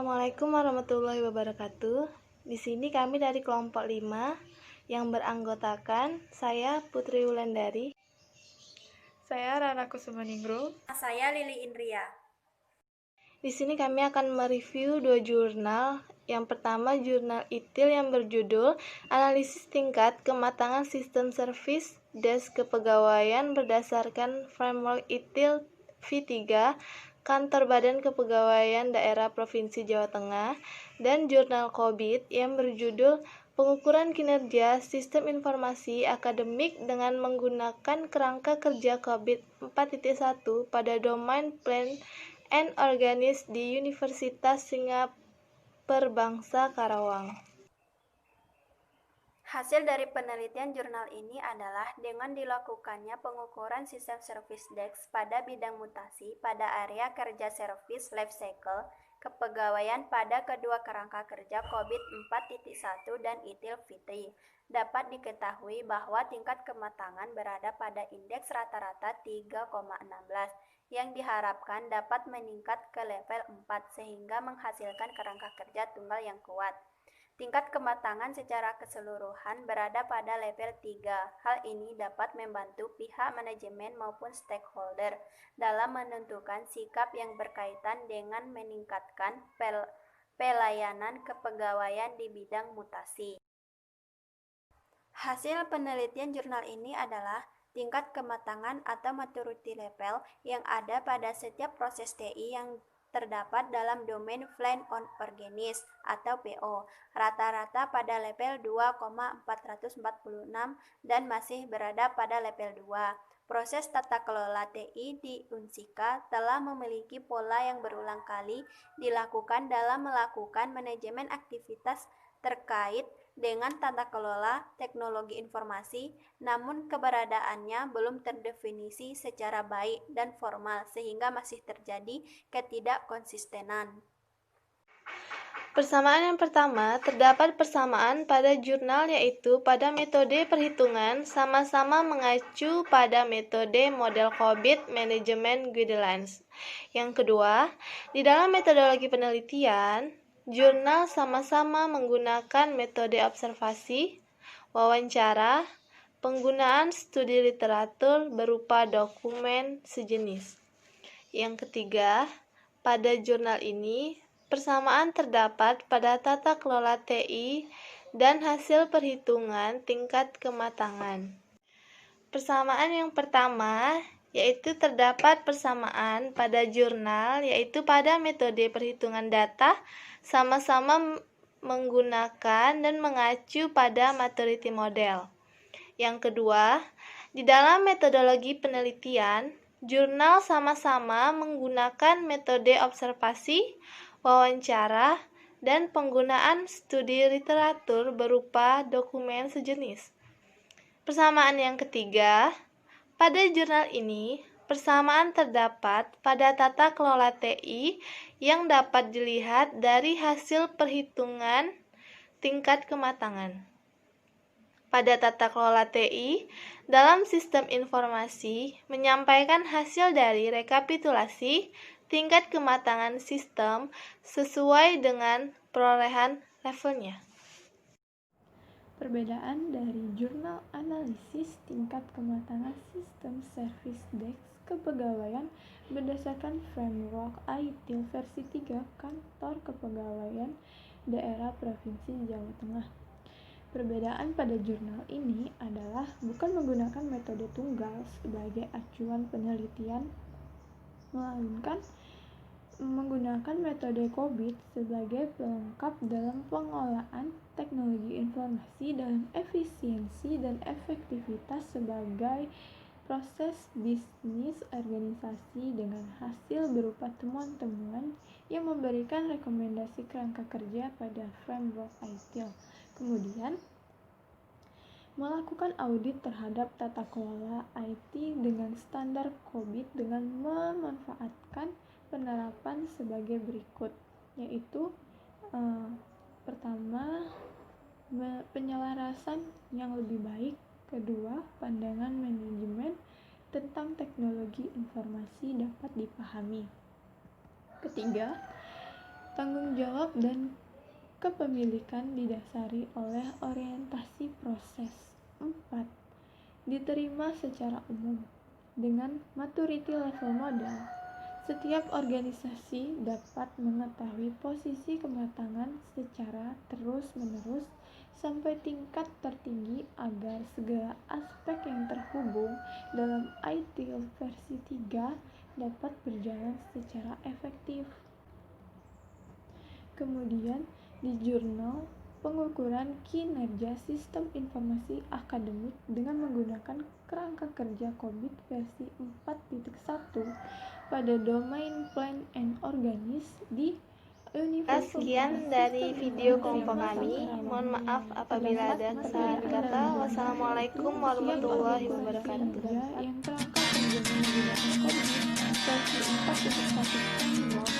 Assalamualaikum warahmatullahi wabarakatuh. Di sini kami dari kelompok 5 yang beranggotakan saya Putri Wulandari, Saya Rara Kusumaningrum. Saya Lili Indria. Di sini kami akan mereview 2 jurnal. Yang pertama jurnal ITIL yang berjudul Analisis Tingkat Kematangan Sistem Service Desk Kepegawaian berdasarkan Framework ITIL V3 Kantor Badan Kepegawaian Daerah Provinsi Jawa Tengah, dan jurnal COVID yang berjudul Pengukuran Kinerja Sistem Informasi Akademik dengan menggunakan Kerangka Kerja COVID 4.1 pada Domain Plan and Organis di Universitas Singaperbangsa Karawang. Hasil dari penelitian jurnal ini adalah dengan dilakukannya pengukuran sistem service desk pada bidang mutasi pada area kerja service life cycle kepegawaian pada kedua kerangka kerja COVID 4.1 dan ITIL V3. Dapat diketahui bahwa tingkat kematangan berada pada indeks rata-rata 3,16 yang diharapkan dapat meningkat ke level 4 sehingga menghasilkan kerangka kerja tunggal yang kuat. Tingkat kematangan secara keseluruhan berada pada level 3. Hal ini dapat membantu pihak manajemen maupun stakeholder dalam menentukan sikap yang berkaitan dengan meningkatkan pelayanan kepegawaian di bidang mutasi. Hasil penelitian jurnal ini adalah tingkat kematangan atau maturity level yang ada pada setiap proses TI yang terdapat dalam domain Plan on Organis atau PO, rata-rata pada level 2,446 dan masih berada pada level 2. Proses tata kelola TI di Unsika telah memiliki pola yang berulang kali dilakukan dalam melakukan manajemen aktivitas terkait dengan tata kelola teknologi informasi, namun keberadaannya belum terdefinisi secara baik dan formal sehingga masih terjadi ketidakkonsistenan. Persamaan yang pertama, terdapat persamaan pada jurnal yaitu pada metode perhitungan sama-sama mengacu pada metode model COVID Management Guidelines. Yang kedua, di dalam metodologi penelitian, jurnal sama-sama menggunakan metode observasi, wawancara, penggunaan studi literatur berupa dokumen sejenis. Yang ketiga, pada jurnal ini, persamaan terdapat pada tata kelola TI dan hasil perhitungan tingkat kematangan. Persamaan yang pertama yaitu terdapat persamaan pada jurnal yaitu pada metode perhitungan data sama-sama menggunakan dan mengacu pada maturity model. Yang kedua, di dalam metodologi penelitian, jurnal sama-sama menggunakan metode observasi, wawancara, dan penggunaan studi literatur berupa dokumen sejenis. Persamaan yang ketiga, pada jurnal ini, persamaan terdapat pada tata kelola TI yang dapat dilihat dari hasil perhitungan tingkat kematangan. Pada tata kelola TI, dalam sistem informasi menyampaikan hasil dari rekapitulasi tingkat kematangan sistem sesuai dengan perolehan levelnya. Perbedaan dari jurnal analisis tingkat kematangan sistem service desk kepegawaian berdasarkan framework ITIL versi 3 Kantor Kepegawaian Daerah Provinsi Jawa Tengah. Perbedaan pada jurnal ini adalah bukan menggunakan metode tunggal sebagai acuan penelitian, melainkan menggunakan metode COVID sebagai pelengkap dalam pengolahan teknologi informasi dalam efisiensi dan efektivitas sebagai proses bisnis organisasi dengan hasil berupa temuan-temuan yang memberikan rekomendasi kerangka kerja pada framework ITIL. Kemudian, melakukan audit terhadap tata kelola IT dengan standar COVID dengan memanfaatkan penerapan sebagai berikut, yaitu pertama, penyelarasan yang lebih baik. Kedua, pandangan manajemen tentang teknologi informasi dapat dipahami. Ketiga, Tanggung jawab dan kepemilikan didasari oleh orientasi proses. 4. Diterima secara umum dengan maturity level modal. Setiap organisasi dapat mengetahui posisi kematangan secara terus-menerus sampai tingkat tertinggi agar segala aspek yang terhubung dalam ITIL versi 3 dapat berjalan secara efektif. Kemudian di jurnal pengukuran kinerja sistem informasi akademik dengan menggunakan kerangka kerja COBIT versi 4.1 pada domain plan and organize di Universitas. Sekian dari video kelompok kami. Mohon maaf apabila ada kesalahan kata. Wassalamualaikum warahmatullahi wabarakatuh. Yang kerangka kerjanya menggunakan COBIT versi 4.1 framework